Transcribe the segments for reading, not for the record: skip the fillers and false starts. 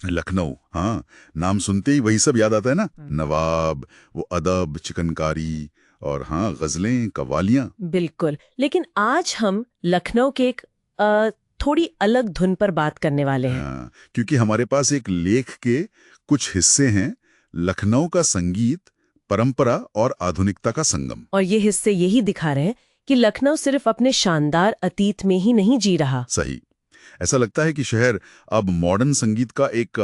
लखनऊ, हाँ, नाम सुनते ही वही सब याद आता है ना। नवाब, वो अदब, चिकनकारी और हाँ गजलें, कव्वालियां। बिल्कुल। लेकिन आज हम लखनऊ के एक थोड़ी अलग धुन पर बात करने वाले हैं। हाँ, क्योंकि हमारे पास एक लेख के कुछ हिस्से हैं, लखनऊ का संगीत, परंपरा और आधुनिकता का संगम। और ये हिस्से यही दिखा रहे हैं कि लखनऊ सिर्फ अपने शानदार अतीत में ही नहीं जी रहा। सही। ऐसा लगता है कि शहर अब मॉडर्न संगीत का एक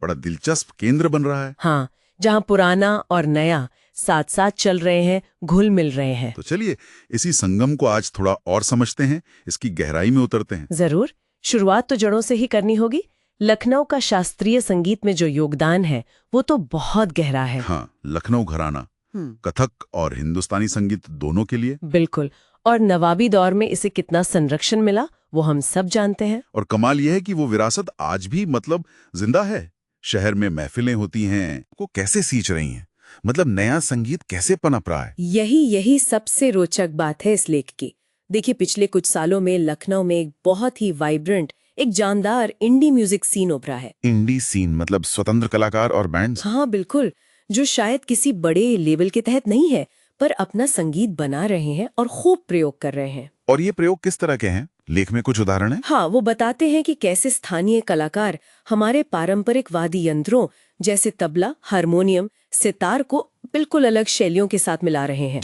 बड़ा दिलचस्प केंद्र बन रहा है। हाँ, जहाँ पुराना और नया साथ साथ चल रहे हैं, घुल मिल रहे हैं। तो चलिए इसी संगम को आज थोड़ा और समझते हैं, इसकी गहराई में उतरते हैं। जरूर। शुरुआत तो जड़ों से ही करनी होगी। लखनऊ का शास्त्रीय संगीत में जो योगदान है वो तो बहुत गहरा है। हाँ, लखनऊ घराना कथक और हिंदुस्तानी संगीत दोनों के लिए। बिल्कुल। और नवाबी दौर में इसे कितना संरक्षण मिला वो हम सब जानते हैं। और कमाल यह है कि वो विरासत आज भी मतलब जिंदा है। शहर में महफिलें होती हैं, को कैसे सींच रही हैं, मतलब नया संगीत कैसे पनप रहा है। यही सबसे रोचक बात है इस लेख की। देखिए, पिछले कुछ सालों में लखनऊ में एक बहुत ही वाइब्रेंट, एक जानदार इंडी म्यूजिक सीन उभरा है। इंडी सीन मतलब स्वतंत्र कलाकार और बैंड्स। हाँ बिल्कुल, जो शायद किसी बड़े लेवल के तहत नहीं है, पर अपना संगीत बना रहे हैं और खूब प्रयोग कर रहे हैं। और ये प्रयोग किस तरह के हैं, लेख में कुछ उदाहरण है? हाँ, वो बताते हैं कि कैसे स्थानीय कलाकार हमारे पारंपरिक वाद्य यंत्रों जैसे तबला, हारमोनियम, सितार को बिल्कुल अलग शैलियों के साथ मिला रहे हैं।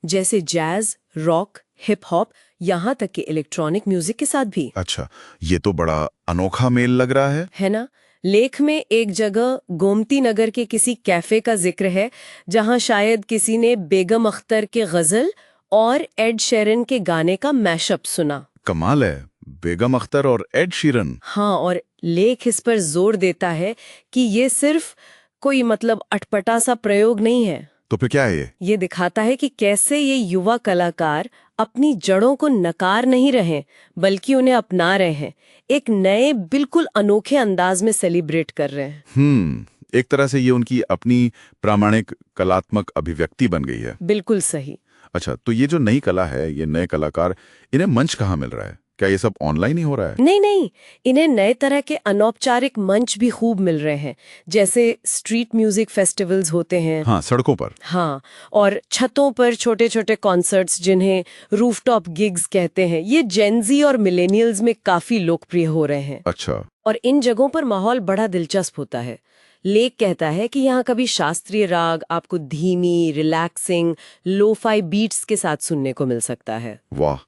जैसे जैज, रॉक, हिप हॉप, यहाँ तक कि इलेक्ट्रॉनिक म्यूजिक के साथ भी। अच्छा, ये तो बड़ा अनोखा मेल लग रहा है ना? लेख में एक जगह गोमती नगर के किसी कैफे का जिक्र है, जहाँ शायद किसी ने बेगम अख्तर के गजल और एड शेरन के गाने का मैशअप सुना। कमाल है, बेगम अख्तर और एड शीरन। हाँ, और लेख इस पर जोर देता है कि ये सिर्फ कोई मतलब अटपटा सा प्रयोग नहीं है। तो फिर क्या है ये? ये दिखाता है कि कैसे ये युवा कलाकार अपनी जड़ों को नकार नहीं रहे, बल्कि उन्हें अपना रहे हैं, एक नए बिल्कुल अनोखे अंदाज में सेलिब्रेट कर रहे हैं। एक तरह से ये उनकी अपनी प्रामाणिक कलात्मक अभिव्यक्ति बन गई है। बिल्कुल सही। अच्छा, तो ये जो नई कला है, ये नए कलाकार, इन्हें मंच कहाँ मिल रहा है? क्या ये सब ऑनलाइन ही हो रहा है? नहीं, इन्हें नए तरह के अनौपचारिक मंच भी खूब मिल रहे हैं, जैसे स्ट्रीट म्यूजिक फेस्टिवल्स होते हैं। हाँ, सड़कों पर। हाँ, और छतों पर छोटे छोटे कॉन्सर्ट्स, जिन्हें रूफटॉप गिग्स कहते हैं, ये जेनजी और मिलेनियल्स में काफी लोकप्रिय हो रहे हैं। अच्छा। और इन जगहों पर माहौल बड़ा दिलचस्प होता है। लेख कहता है कि यहाँ कभी शास्त्रीय राग आपको धीमी, रिलैक्सिंग, लोफाई बीट्स के साथ सुनने को मिल सकता है। वाह।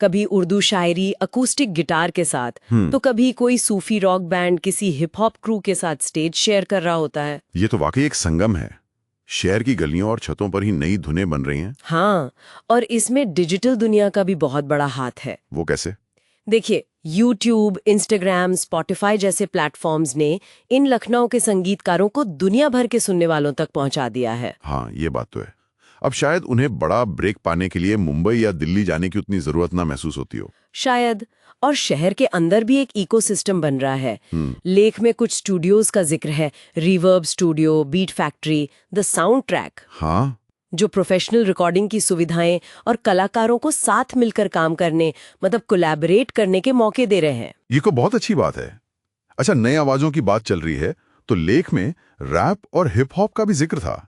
कभी उर्दू शायरी अकूस्टिक गिटार के साथ, तो कभी कोई सूफी रॉक बैंड किसी हिप हॉप क्रू के साथ स्टेज शेयर कर रहा होता है। ये तो वाकई एक संगम है। शहर की गलियों और छतों पर ही नई धुनें बन रही हैं। हाँ, और इसमें डिजिटल दुनिया का भी बहुत बड़ा हाथ है। वो कैसे? देखिए, यूट्यूब, इंस्टाग्राम, स्पॉटिफाई जैसे प्लेटफॉर्म्स ने इन लखनऊ के संगीतकारों को दुनिया भर के सुनने वालों तक पहुंचा दिया है। हाँ, ये बात तो है। अब शायद उन्हें बड़ा ब्रेक पाने के लिए मुंबई या दिल्ली जाने की उतनी जरूरत ना महसूस होती हो। शायद। और शहर के अंदर भी एक इकोसिस्टम बन रहा है। लेख में कुछ स्टूडियोज का जिक्र है, reverb studio, beat factory, the sound track. हाँ, जो प्रोफेशनल रिकॉर्डिंग की सुविधाएं और कलाकारों को साथ मिलकर काम करने, मतलब कोलैबोरेट करने के मौके दे रहे हैं। ये को बहुत अच्छी बात है। अच्छा, नए आवाजों की बात चल रही है, तो लेख में रैप और हिप हॉप का भी जिक्र था।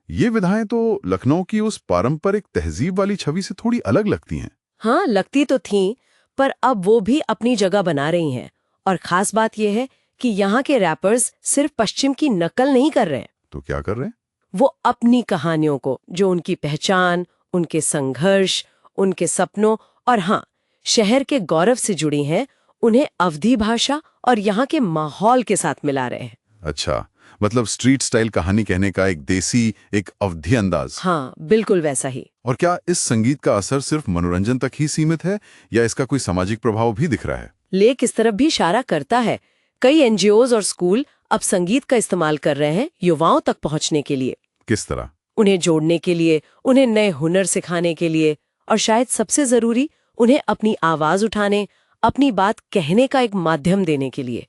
ये विधाएं तो लखनऊ की उस पारंपरिक तहजीब वाली छवि से थोड़ी अलग लगती हैं। हाँ, लगती तो थीं, पर अब वो भी अपनी जगह बना रही हैं। और खास बात यह है कि यहाँ के रैपर्स सिर्फ पश्चिम की नकल नहीं कर रहे हैं। तो क्या कर रहे हैं? वो अपनी कहानियों को, जो उनकी पहचान, उनके संघर्ष, उनके सपनों और हाँ, शहर के गौरव से जुड़ी हैं, उन्हें अवधी भाषा और यहाँ के माहौल के साथ मिला रहे हैं। अच्छा, मतलब स्ट्रीट स्टाइल कहानी कहने का एक देसी, एक अवधी अंदाज। हाँ, बिल्कुल वैसा ही। और क्या इस संगीत का असर सिर्फ मनोरंजन तक ही सीमित है, या इसका कोई सामाजिक प्रभाव भी दिख रहा है? लेख इस तरफ भी इशारा करता है। कई एनजीओज और स्कूल अब संगीत का इस्तेमाल कर रहे हैं युवाओं तक पहुंचने के लिए। किस तरह? उन्हें जोड़ने के लिए, उन्हें नए हुनर सिखाने के लिए, और शायद सबसे जरूरी, उन्हें अपनी आवाज उठाने, अपनी बात कहने का एक माध्यम देने के लिए।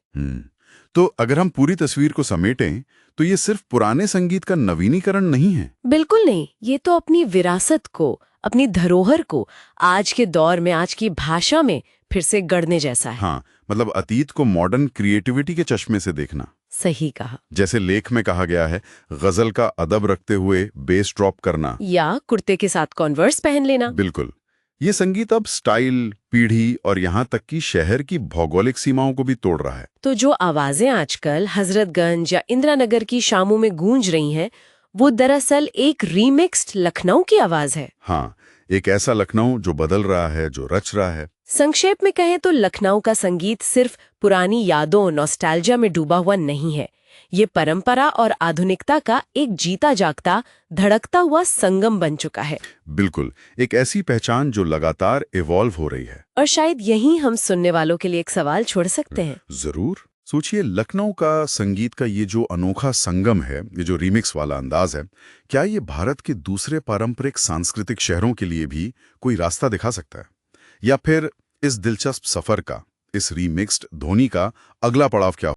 तो अगर हम पूरी तस्वीर को समेटें, तो ये सिर्फ पुराने संगीत का नवीनीकरण नहीं है। बिल्कुल नहीं, ये तो अपनी विरासत को, अपनी धरोहर को आज के दौर में, आज की भाषा में फिर से गढ़ने जैसा है। हाँ, मतलब अतीत को मॉडर्न क्रिएटिविटी के चश्मे से देखना। सही कहा। जैसे लेख में कहा गया है, गजल का अदब रखते हुए बेस ड्रॉप करना, या कुर्ते के साथ कॉन्वर्स पहन लेना। बिल्कुल। ये संगीत अब स्टाइल, पीढ़ी और यहाँ तक कि शहर की भौगोलिक सीमाओं को भी तोड़ रहा है। तो जो आवाजें आजकल हजरतगंज या इंदिरानगर की शामों में गूंज रही हैं, वो दरअसल एक रीमिक्स्ड लखनऊ की आवाज है। हाँ, एक ऐसा लखनऊ जो बदल रहा है, जो रच रहा है। संक्षेप में कहें तो लखनऊ का संगीत सिर्फ पुरानी यादों, नॉस्टैल्जिया में डूबा हुआ नहीं है। ये परंपरा और आधुनिकता का एक जीता जागता, धड़कता हुआ संगम बन चुका है। बिल्कुल, एक ऐसी पहचान जो लगातार इवॉल्व हो रही है। और शायद यही हम सुनने वालों के लिए एक सवाल छोड़ सकते हैं। जरूर। सोचिए, लखनऊ का संगीत का ये जो अनोखा संगम है, ये जो रीमिक्स वाला अंदाज है, क्या ये भारत के दूसरे पारंपरिक सांस्कृतिक शहरों के लिए भी कोई रास्ता दिखा सकता है? या फिर इस दिलचस्प सफर का, इस रीमिक्स्ड ध्वनि का अगला पड़ाव क्या